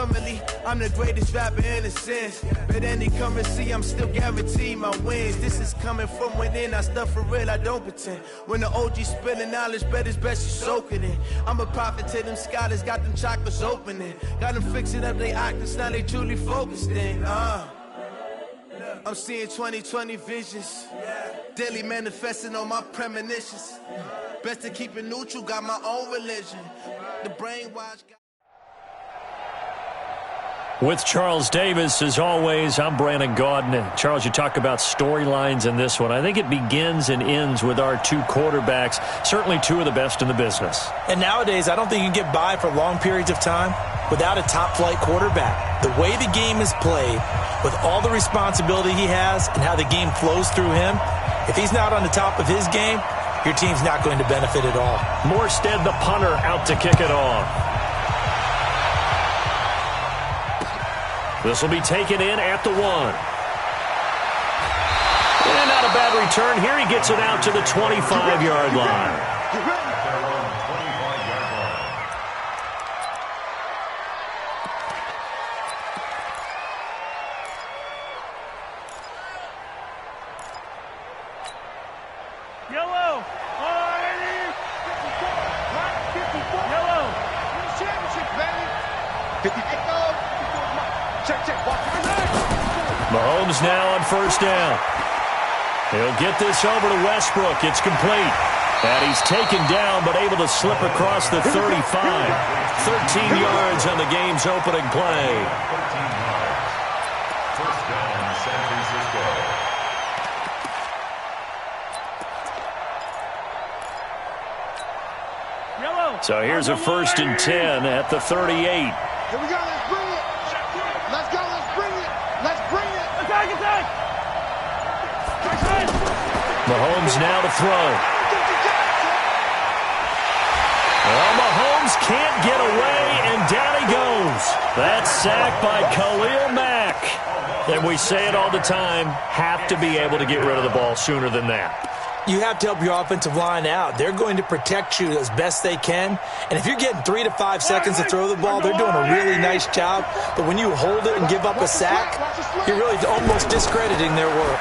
currently, I'm the greatest rapper in a sense. But any currency, I'm still guaranteed my wins. This is coming from within, I stuff for real, I don't pretend. When the OG spilling knowledge, bet it's best you soak it in. I'm a prophet to them scholars, got them chakras opening. Got them fixing up they octaves, now they truly focused in. I'm seeing 2020 visions. Daily manifesting on my premonitions. Best to keep it neutral, got my own religion. The brainwash. With Charles Davis, as always, I'm Brandon Gaudin. Charles, you talk about storylines in this one. I think it begins and ends with our two quarterbacks, certainly two of the best in the business. And nowadays, I don't think you can get by for long periods of time without a top-flight quarterback. The way the game is played, with all the responsibility he has and how the game flows through him, if he's not on the top of his game, your team's not going to benefit at all. Morstead, the punter, out to kick it off. This will be taken in at the 1. And not a bad return. Here he gets it out to the 25-yard line. Yellow. Yellow. Championship, baby. 58 goals. Check. Mahomes now on first down. He'll get this over to Westbrook. It's complete. And he's taken down but able to slip across the 35. 13 yards on the game's opening play. First down, San Francisco. So here's a 1st and 10 at the 38. Here we go. Let's bring it. Let's go. Let's bring it. Let's bring it. Attack. Mahomes now to throw. Well, Mahomes can't get away, and down he goes. That's sacked by Khalil Mack. And we say it all the time, have to be able to get rid of the ball sooner than that. You have to help your offensive line out. They're going to protect you as best they can. And if you're getting 3 to 5 seconds to throw the ball, they're doing a really nice job. But when you hold it and give up a sack, you're really almost discrediting their work.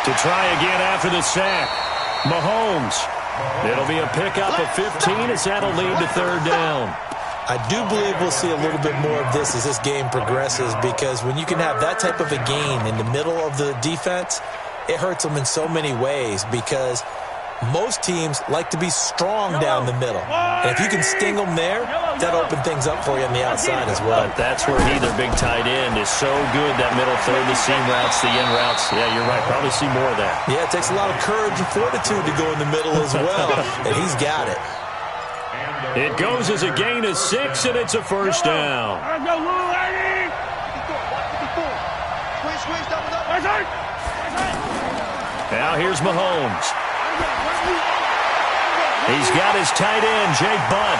To try again after the sack, Mahomes. It'll be a pickup of 15 as that'll lead to 3rd down. I do believe we'll see a little bit more of this as this game progresses, because when you can have that type of a gain in the middle of the defense, it hurts them in so many ways, because most teams like to be strong down the middle. And if you can sting them there, that'll open things up for you on the outside as well. But that's where their big tight end, is so good, that middle third, the seam routes, the in routes. Yeah, you're right. Probably see more of that. Yeah, it takes a lot of courage and fortitude to go in the middle as well, and he's got it. It goes as a gain of 6, and it's a 1st down. Now here's Mahomes. He's got his tight end, Jake Bunt.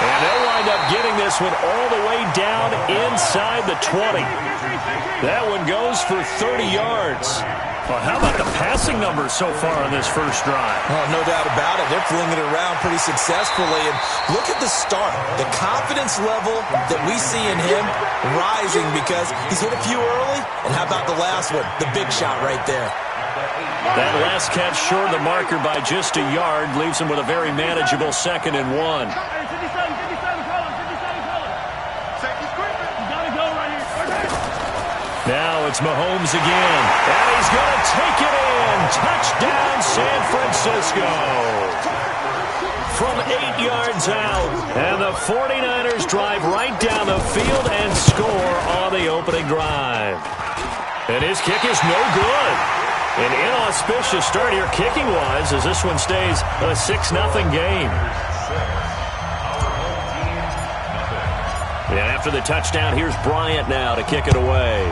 And they'll wind up getting this one all the way down inside the 20. That one goes for 30 yards. Well, how about the passing numbers so far on this first drive? Well, no doubt about it. They're flinging it around pretty successfully. And look at the start. The confidence level that we see in him rising, because he's hit a few early. And how about the last one? The big shot right there. That last catch short of the marker by just a yard leaves him with a very manageable 2nd and 1. Now it's Mahomes again. And he's going to take it in. Touchdown, San Francisco. From 8 yards out. And the 49ers drive right down the field and score on the opening drive. And his kick is no good. An inauspicious start here kicking-wise, as this one stays a 6-0 game. And after the touchdown, here's Bryant now to kick it away.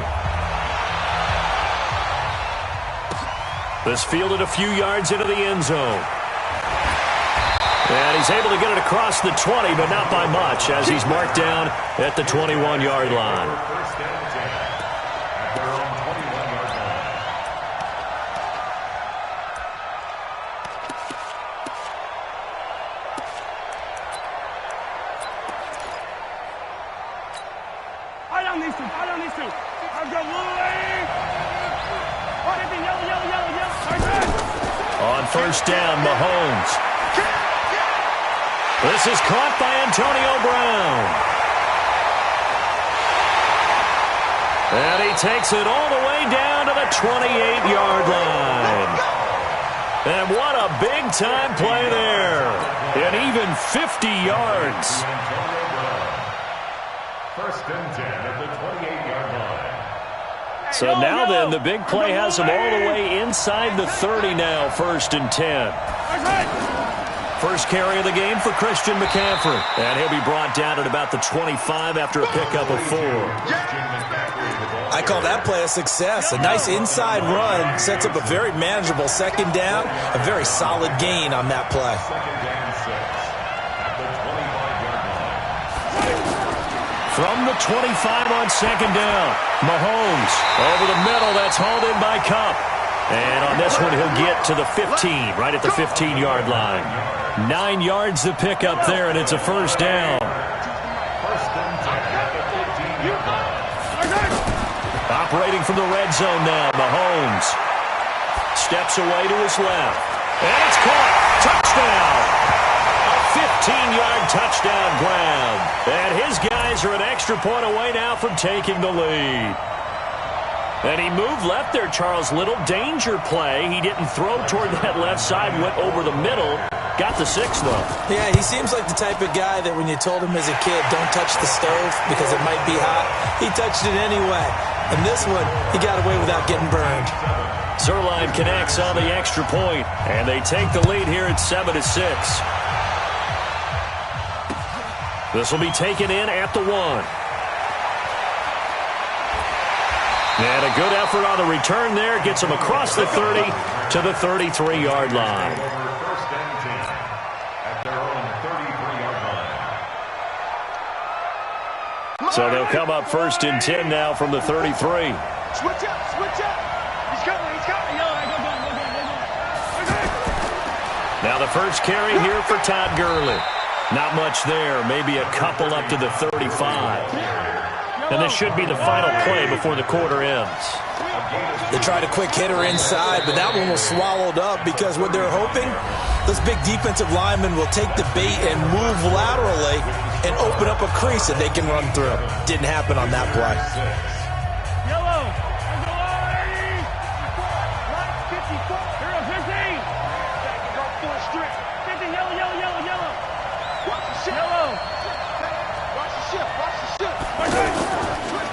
This fielded a few yards into the end zone. And he's able to get it across the 20, but not by much, as he's marked down at the 21-yard line. on these two. Fight on these two. Let's go, Louie. On first down, Mahomes. This is caught by Antonio Brown. And he takes it all the way down to the 28-yard line. And what a big-time play there. And even 50 yards. First and 10 at the 28-yard line. So now then, the big play has him all the way inside the 30 now, first and 10. First carry of the game for Christian McCaffrey. And he'll be brought down at about the 25 after a pickup of 4. I call that play a success. A nice inside run sets up a very manageable second down. A very solid gain on that play. Second down 6 at the 25-yard line. From the 25 on second down, Mahomes over the middle. That's hauled in by Kupp. And on this one, he'll get to the 15, right at the 15-yard line. 9 yards to pick up there, and it's a first down. First and 10 at the 15-yard line. Operating from the red zone now, Mahomes steps away to his left. And it's caught. Touchdown. A 15-yard touchdown grab. And his guys are an extra point away now from taking the lead. And he moved left there, Charles. Little danger play. He didn't throw toward that left side, went over the middle. Got the 6, though. Yeah, he seems like the type of guy that when you told him as a kid, don't touch the stove because it might be hot, he touched it anyway. And this one, he got away without getting burned. Zerline connects on the extra point, and they take the lead here at 7-6. This will be taken in at the 1. And a good effort on the return there. Gets him across the 30 to the 33-yard line. First and 10 at their own 33-yard line. So they'll come up first and 10 now from the 33. Switch up, switch up. He's coming, he's coming. Now the first carry here for Todd Gurley. Not much there. Maybe a couple up to the 35. And this should be the final play before the quarter ends. They tried a quick hitter inside, but that one was swallowed up because what they're hoping, those big defensive linemen will take the bait and move laterally and open up a crease that they can run through. Didn't happen on that play. Yellow. Right, 54. Hero 15. Go full strip. 50, yellow, yellow, yellow, yellow. Watch the shift. Yellow. Watch the shift, watch the shift.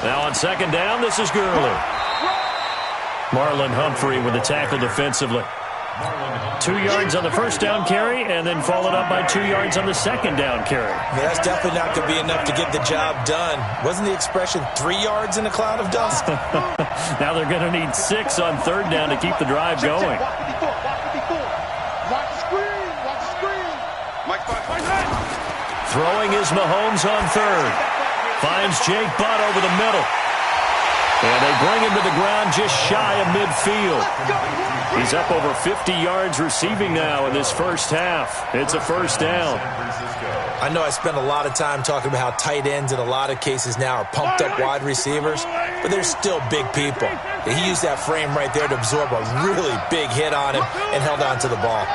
Now on second down, this is Gurley. Marlon Humphrey with the tackle defensively. 2 yards on the first down carry, and then followed up by 2 yards on the second down carry. Yeah, that's definitely not going to be enough to get the job done. Wasn't the expression 3 yards in a cloud of dust? Now they're going to need 6 on third down to keep the drive going. Watch 54, watch 54. Watch the screen, watch the screen. Mike, Throwing is Mahomes on third. Finds Jake Butt over the middle. And they bring him to the ground just shy of midfield. He's up over 50 yards receiving now in this first half. It's a first down. I know I spent a lot of time talking about how tight ends in a lot of cases now are pumped up wide receivers, but they're still big people. He used that frame right there to absorb a really big hit on him and held on to the ball.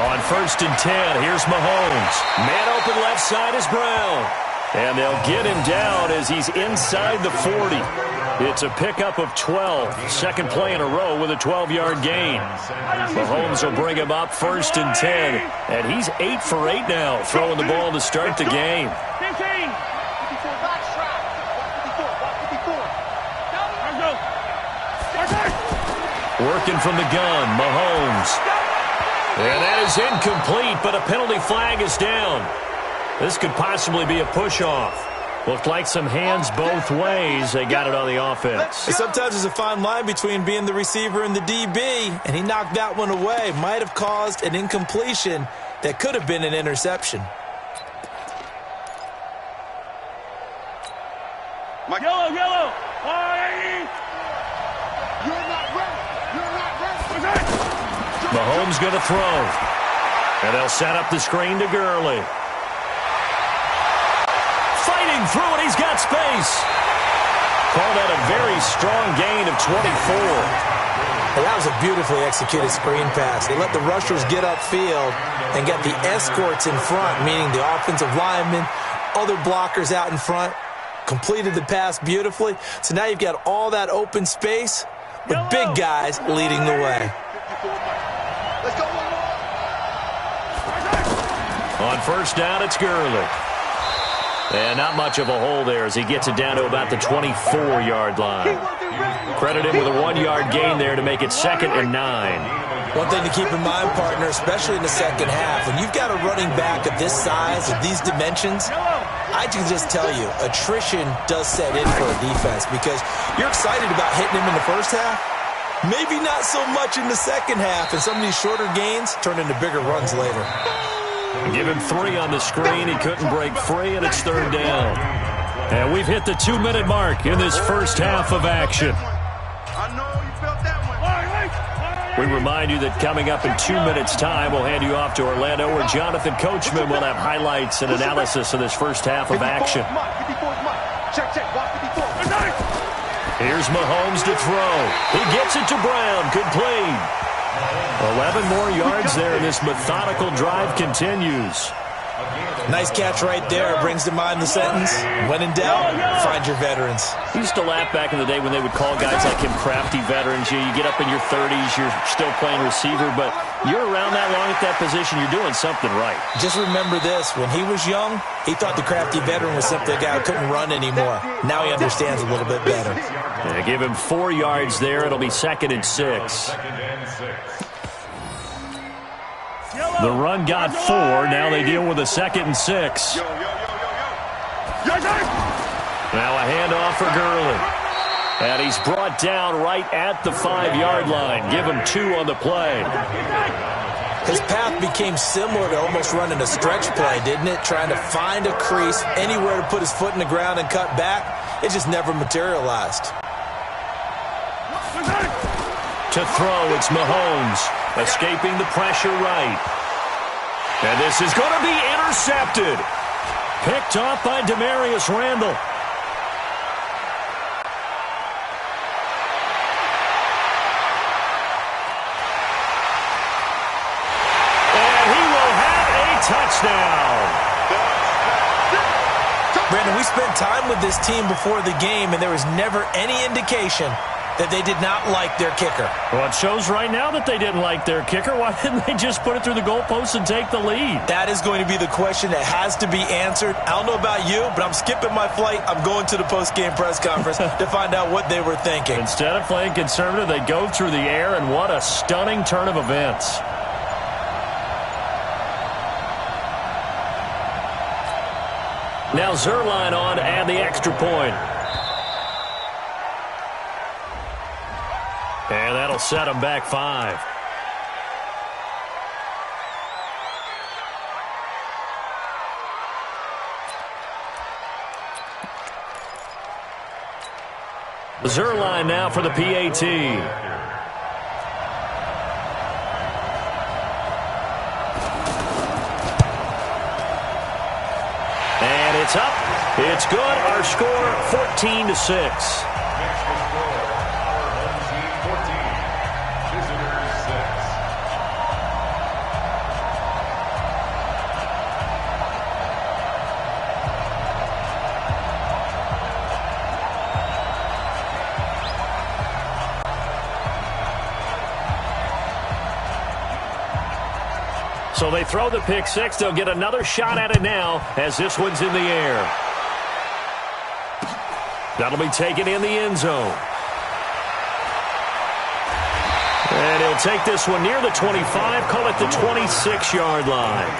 On first and 10, here's Mahomes. Man open left side is Brown. And they'll get him down as he's inside the 40. It's a pickup of 12. Second play in a row with a 12-yard gain. Mahomes will bring him up first and 10. And he's 8 for 8 now, throwing the ball to start the game. 15. Working from the gun, Mahomes. And that is incomplete, but a penalty flag is down. This could possibly be a push-off. Looked like some hands both ways. They got it on the offense. Sometimes there's a fine line between being the receiver and the DB, and he knocked that one away. Might have caused an incompletion that could have been an interception. Yellow, yellow. You're not ready. You're not ready. Mahomes going to throw. And they'll set up the screen to Gurley. Looking through, and he's got space. Call that a very strong gain of 24. Well, that was a beautifully executed screen pass. They let the rushers get upfield and get the escorts in front, meaning the offensive linemen, other blockers out in front, completed the pass beautifully. So now you've got all that open space with big guys leading the way. Let's go one more. On first down, it's Gurley. And not much of a hole there as he gets it down to about the 24-yard line. Credit him with a 1-yard gain there to make it 2nd and 9. One thing to keep in mind, partner, especially in the second half, when you've got a running back of this size, of these dimensions, I can just tell you, attrition does set in for a defense because you're excited about hitting him in the first half. Maybe not so much in the second half, and some of these shorter gains turn into bigger runs later. Give him 3 on the screen. He couldn't break free, and it's 3rd down. And we've hit the 2-minute mark in this first half of action. I know you felt that one. We remind you that coming up in 2 minutes' time, we'll hand you off to Orlando, where Jonathan Coachman will have highlights and analysis of this first half of action. Here's Mahomes to throw. He gets it to Brown. Complete. 11 more yards there, and this methodical drive continues. Nice catch right there. Brings to mind the sentence, when in doubt, find your veterans. I used to laugh back in the day when they would call guys like him crafty veterans. You get up in your 30s, you're still playing receiver, but you're around that long at that position, you're doing something right. Just remember this. When he was young, he thought the crafty veteran was simply a guy who couldn't run anymore. Now he understands a little bit better. Yeah, give him 4 yards there. It'll be 2nd and 6. The run got 4. Now they deal with a 2nd and 6. Now a handoff for Gurley. And he's brought down right at the 5-yard line. Give him 2 on the play. His path became similar to almost running a stretch play, didn't it? Trying to find a crease, anywhere to put his foot in the ground and cut back. It just never materialized. To throw, it's Mahomes. Escaping the pressure right. And this is going to be intercepted. Picked off by Demarius Randall. And he will have a touchdown. Brandon, we spent time with this team before the game, and there was never any indication that they did not like their kicker. Well, it shows right now that they didn't like their kicker. Why didn't they just put it through the goalpost and take the lead? That is going to be the question that has to be answered. I don't know about you, but I'm skipping my flight. I'm going to the post-game press conference to find out what they were thinking. Instead of playing conservative, they go through the air, and what a stunning turn of events. Now Zerline on to add the extra point. And that'll set them back 5. Zerline now for the PAT. And it's up. It's good. Our score 14-6. So they throw the pick 6. They'll get another shot at it now as this one's in the air. That'll be taken in the end zone. And he'll take this one near the 25, call it the 26-yard line.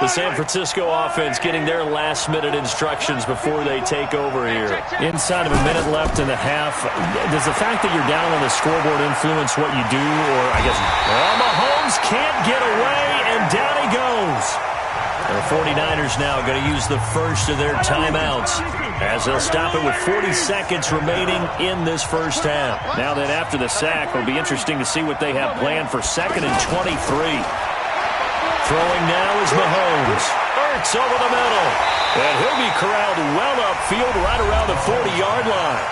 The San Francisco offense getting their last-minute instructions before they take over here. Inside of a minute left in the half, does the fact that you're down on the scoreboard influence what you do? Or I guess, well, Mahomes can't get away, and down he goes. The 49ers now going to use the first of their timeouts as they'll stop it with 40 seconds remaining in this first half. Now that after the sack, it'll be interesting to see what they have planned for 2nd and 23. Throwing now is Mahomes. Ertz over the middle. And he'll be corralled well upfield right around the 40-yard line.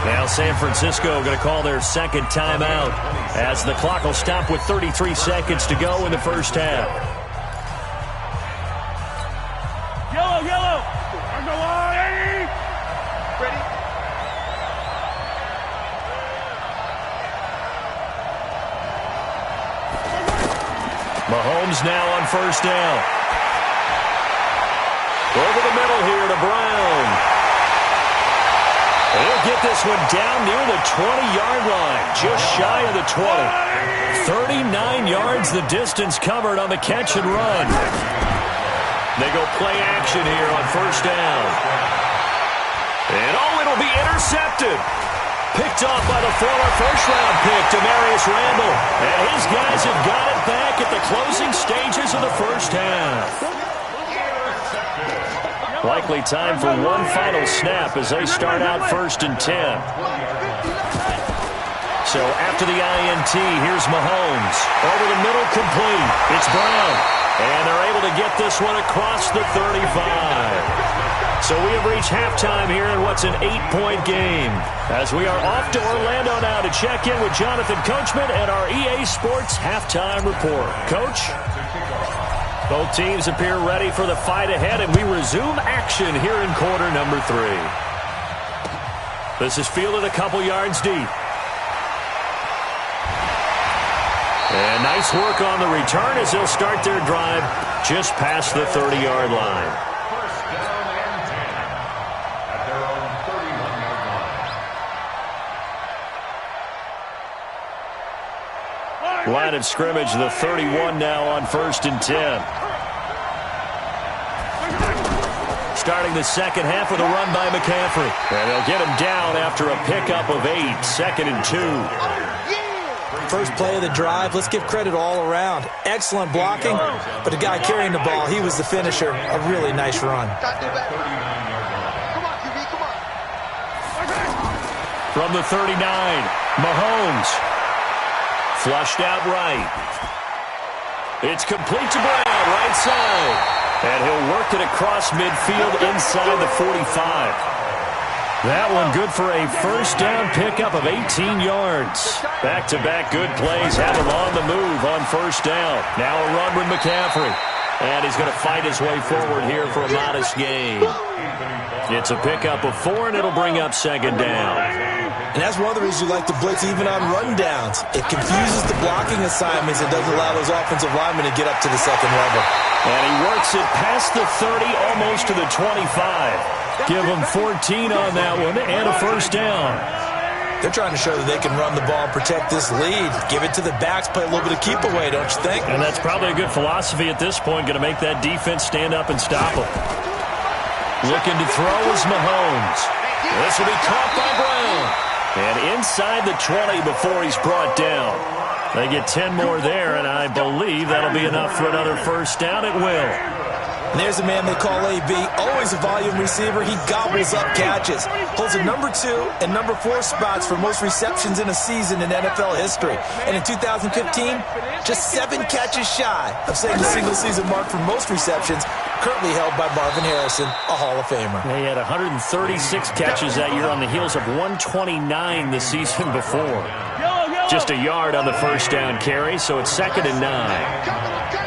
Now San Francisco going to call their second timeout as the clock will stop with 33 seconds to go in the first half. Yellow, yellow. On the line. Ready? Mahomes now on first down. Over the middle here to Brown. And he'll get this one down near the 20-yard line, just shy of the 20. 39 yards the distance covered on the catch and run. They go play action here on first down. And it'll be intercepted. Picked off by the former first-round pick, Demarius Randall. And his guys have got it back at the closing stages of the first half. Likely time for one final snap as they start out 1st and 10. So after the INT, here's Mahomes. Over the middle, complete. It's Brown. And they're able to get this one across the 35. So we have reached halftime here in what's an 8-point game. As we are off to Orlando now to check in with Jonathan Coachman and our EA Sports Halftime Report. Coach? Both teams appear ready for the fight ahead, and we resume action here in quarter number 3. This is fielded a couple yards deep. And nice work on the return as they'll start their drive just past the 30-yard line. First down and 10 at their own 31-yard line. Line of scrimmage, the 31 now on 1st and 10. Starting the second half with a run by McCaffrey. And they'll get him down after a pickup of 8, 2nd and 2. First play of the drive, let's give credit all around. Excellent blocking, but the guy carrying the ball, he was the finisher. A really nice run. From the 39, Mahomes. Flushed out right. It's complete to Brown, right side. And he'll work it across midfield inside the 45. That one good for a first down pickup of 18 yards. Back-to-back good plays have him on the move on first down. Now a run with McCaffrey. And he's going to fight his way forward here for a modest gain. It's a pickup of 4, and it'll bring up second down. And that's one of the reasons you like to blitz even on rundowns. It confuses the blocking assignments and doesn't allow those offensive linemen to get up to the second level. And he works it past the 30, almost to the 25. Give him 14 on that one and a first down. They're trying to show that they can run the ball and protect this lead. Give it to the backs, play a little bit of keep away, don't you think? And that's probably a good philosophy at this point, going to make that defense stand up and stop them. Looking to throw is Mahomes. This will be caught by Brown. And inside the 20 before he's brought down. They get 10 more there, and I believe that'll be enough for another first down. It will. And there's a man they call AB, always a volume receiver. He gobbles up catches. Holds a number 2 and number 4 spots for most receptions in a season in NFL history. And in 2015, just 7 catches shy of setting the single-season mark for most receptions, currently held by Marvin Harrison, a Hall of Famer. He had 136 catches that year on the heels of 129 the season before. Just a yard on the first down carry, so it's 2nd and 9.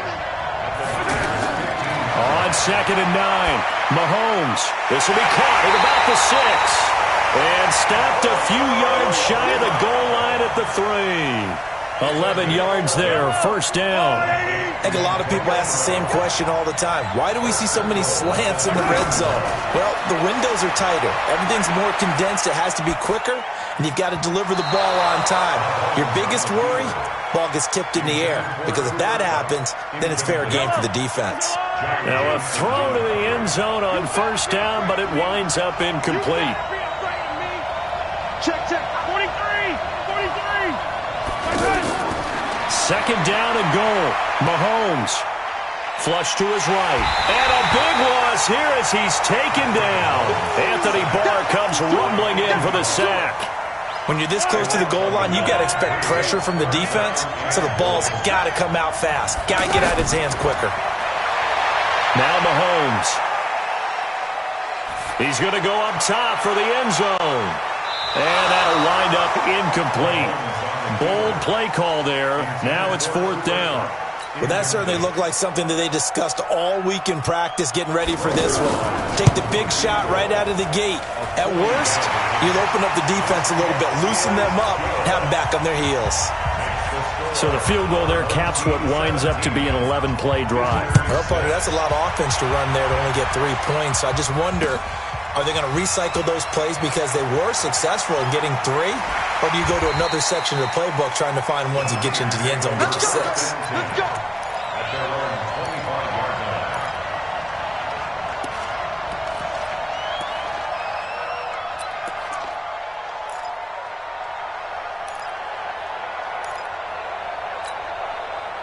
On 2nd and 9, Mahomes. This will be caught at about the 6. And stopped a few yards shy of the goal line at the 3. 11 yards there, first down. I think a lot of people ask the same question all the time. Why do we see so many slants in the red zone? Well, the windows are tighter. Everything's more condensed. It has to be quicker, and you've got to deliver the ball on time. Your biggest worry? Ball gets tipped in the air, because if that happens, then it's fair game for the defense. Now a throw to the end zone on first down, but it winds up incomplete. Check, check. 43. 43. 2nd down and goal. Mahomes Flush to his right. And a big loss here as he's taken down. Anthony Barr comes rumbling in for the sack. When you're this close to the goal line, you got to expect pressure from the defense, so the ball's got to come out fast. Got to get out of his hands quicker. Now Mahomes. He's going to go up top for the end zone. And that'll wind up incomplete. Bold play call there. Now it's 4th down. Well, that certainly looked like something that they discussed all week in practice, getting ready for this one. Take the big shot right out of the gate. At worst, you'll open up the defense a little bit, loosen them up, and have them back on their heels. So the field goal there caps what winds up to be an 11-play drive. Well, partner, that's a lot of offense to run there to only get 3 points. So I just wonder, are they going to recycle those plays because they were successful in getting 3? Or do you go to another section of the playbook trying to find ones that get you into the end zone, get you 6? Let's go. At their own 25-yard line.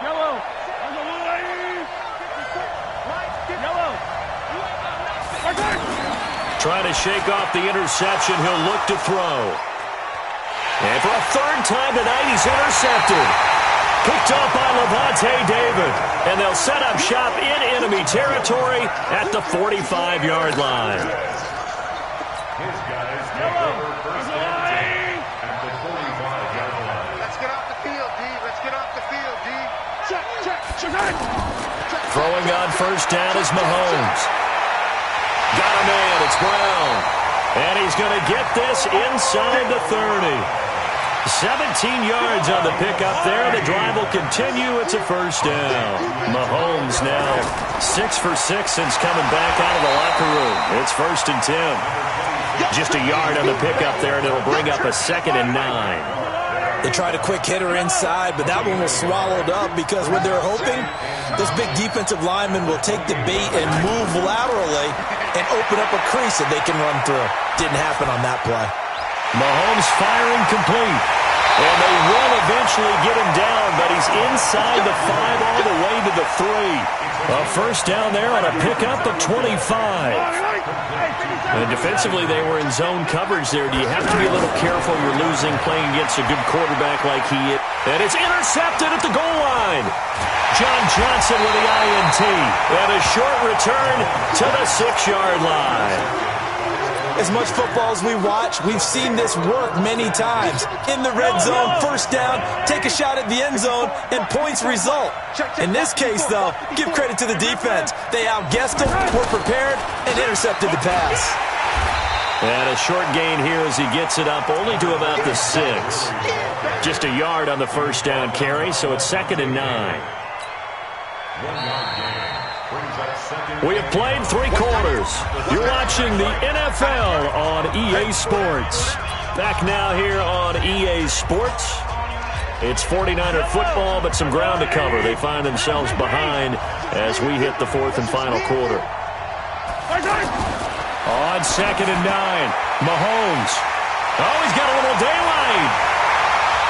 Yellow. Yellow. Trying to shake off the interception. He'll look to throw. And for a 3rd time tonight, he's intercepted. Picked off by Levante David. And they'll set up shop in enemy territory at the 45-yard line. His guys take over first and 10 at the 45-yard line. Let's get off the field, D. Let's get off the field, D. Check. Throwing on first down is Mahomes. Got a man. It's Brown. And he's going to get this inside the 30. 17 yards on the pickup there. The drive will continue. It's a first down. Mahomes now 6 for 6 since coming back out of the locker room. It's 1st and 10. Just a yard on the pickup there, and it'll bring up a 2nd and 9. They tried a quick hitter inside, but that one was swallowed up because what they're hoping, those big defensive linemen will take the bait and move laterally and open up a crease that they can run through. Didn't happen on that play. Mahomes firing complete. And they will eventually get him down, but he's inside the 5 all the way to the 3. A first down there on a pickup of 25. And defensively, they were in zone coverage there. Do you have to be a little careful? You're losing playing against a good quarterback like he is. And it's intercepted at the goal line. John Johnson with the INT. And a short return to the 6-yard line. As much football as we watch, we've seen this work many times. In the red zone, first down, take a shot at the end zone, and points result. In this case, though, give credit to the defense. They outguessed them, were prepared, and intercepted the pass. And a short gain here as he gets it up only to about the 6. Just a yard on the first down carry, so it's 2nd and 9. 1 yard gain. We have played 3 quarters. You're watching the NFL on EA Sports. Back now here on EA Sports. It's 49er football, but some ground to cover. They find themselves behind as we hit the 4th and final quarter. On 2nd and 9, Mahomes. Oh, he's got a little daylight.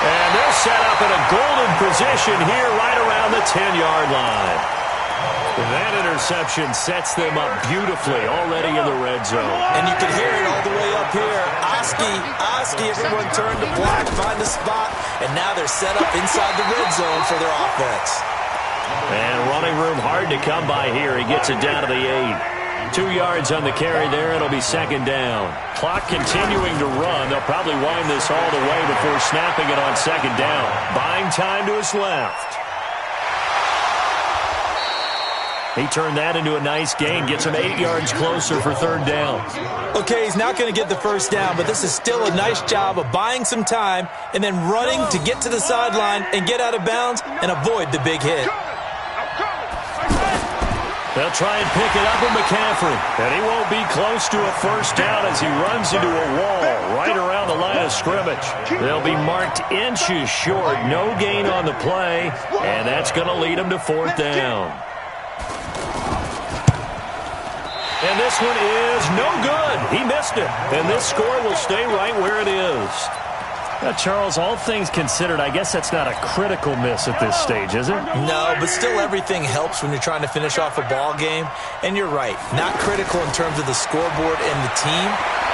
And they're set up in a golden position here right around the 10-yard line. That interception sets them up beautifully already in the red zone. And you can hear it all the way up here. Oski, everyone turned to black, find a spot, and now they're set up inside the red zone for their offense. And running room hard to come by here. He gets it down to the 8. 2 yards on the carry there. It'll be 2nd down. Clock continuing to run. They'll probably wind this all the way before snapping it on 2nd down. Buying time to his left. He turned that into a nice gain, gets him 8 yards closer for 3rd down. Okay, he's not going to get the first down, but this is still a nice job of buying some time and then running to get to the sideline and get out of bounds and avoid the big hit. They'll try and pick it up with McCaffrey, and he won't be close to a first down as he runs into a wall right around the line of scrimmage. They'll be marked inches short, no gain on the play, and that's going to lead him to 4th down. And this one is no good. He missed it. And this score will stay right where it is. Charles, all things considered, I guess that's not a critical miss at this stage, is it? No, but still everything helps when you're trying to finish off a ball game. And you're right, not critical in terms of the scoreboard and the team,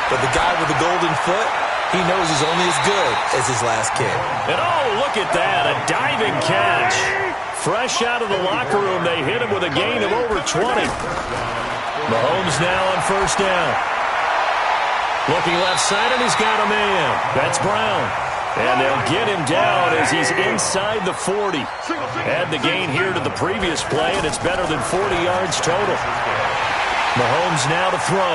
but the guy with the golden foot, he knows he's only as good as his last kick. And oh, look at that, a diving catch. Fresh out of the locker room, they hit him with a gain of over 20. Mahomes now on first down. Looking left side, and he's got a man. That's Brown. And they'll get him down as he's inside the 40. Add the gain here to the previous play, and it's better than 40 yards total. Mahomes now to throw.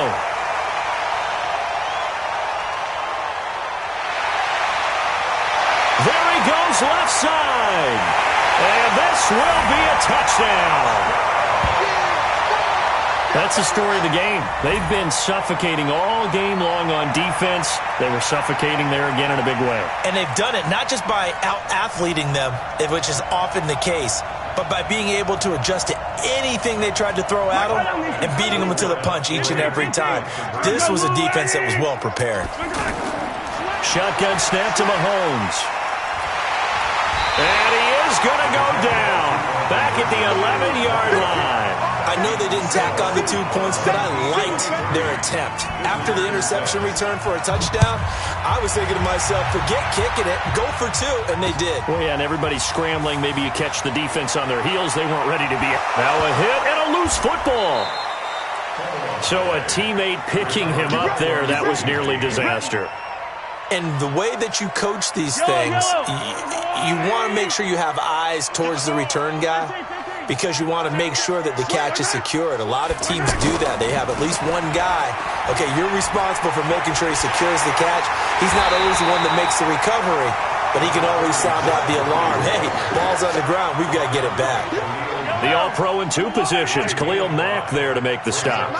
There he goes left side. And this will be a touchdown. That's the story of the game. They've been suffocating all game long on defense. They were suffocating there again in a big way. And they've done it not just by out-athleting them, which is often the case, but by being able to adjust to anything they tried to throw at them and beating them to the punch each and every time. This was a defense that was well prepared. Shotgun snap to Mahomes. And he is going to go down. Back at the 11-yard line. I know they didn't tack on the 2 points, but I liked their attempt. After the interception return for a touchdown, I was thinking to myself, forget kicking it, go for 2, and they did. Well, yeah, and everybody's scrambling. Maybe you catch the defense on their heels. They weren't ready to be. Now a hit and a loose football. So a teammate picking him up there, that was nearly disaster. And the way that you coach these things, you want to make sure you have eyes towards the return guy, because you want to make sure that the catch is secured. A lot of teams do that. They have at least one guy. Okay, you're responsible for making sure he secures the catch. He's not always the one that makes the recovery, but he can always sound out the alarm. Hey, ball's on the ground. We've got to get it back. The All-Pro in 2 positions. Khalil Mack there to make the stop.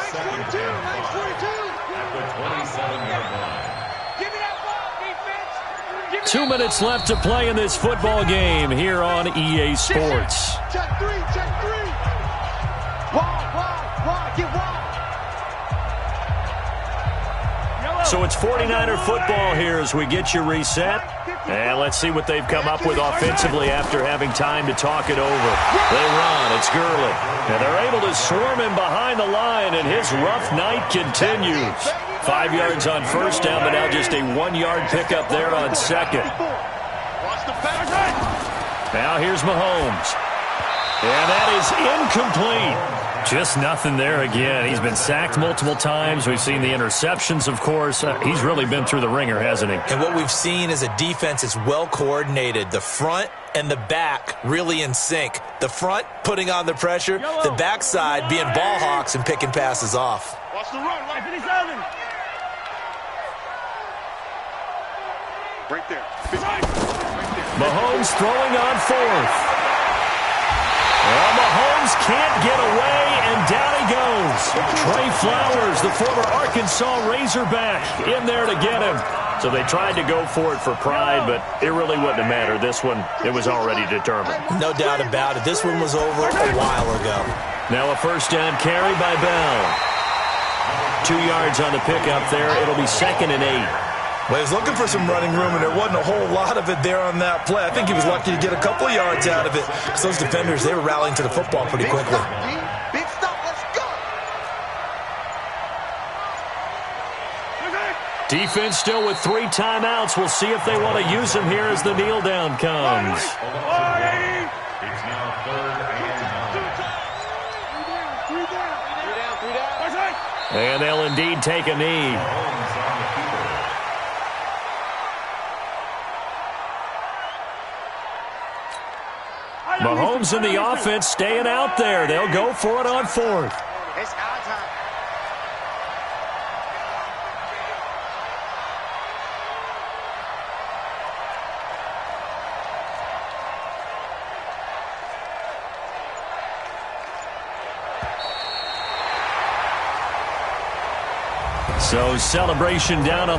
2 minutes left to play in this football game here on EA Sports. Check 3, check 3. Wide, get wide. So it's 49er football here as we get you reset. And let's see what they've come up with offensively after having time to talk it over. They run. It's Gurley. And they're able to swarm him behind the line, and his rough night continues. 5 yards on first down, but now just a 1-yard pickup there on second. Now here's Mahomes. And that is incomplete. Just nothing there again. He's been sacked multiple times. We've seen the interceptions, of course. He's really been through the ringer, hasn't he? And what we've seen is a defense that's well coordinated. The front and the back really in sync. The front putting on the pressure. The backside being ball hawks and picking passes off. Watch the run, 57. Right there. Mahomes throwing on fourth. Well, Mahomes can't get away, and down he goes. Trey Flowers, the former Arkansas Razorback, in there to get him. So they tried to go for it for pride, but it really wouldn't have mattered. This one, it was already determined. No doubt about it. This one was over a while ago. Now a first down carry by Bell. 2 yards on the pickup there. It'll be 2nd and 8. Well, he was looking for some running room, and there wasn't a whole lot of it there on that play. I think he was lucky to get a couple of yards out of it, because those defenders, they were rallying to the football pretty quickly. Big stop, let's go. Defense still with 3 timeouts. We'll see if they want to use them here as the kneel down comes. It's now 3rd and 9. And they'll indeed take a knee. Mahomes in the offense staying out there. They'll go for it on 4th. It's our time. So celebration down on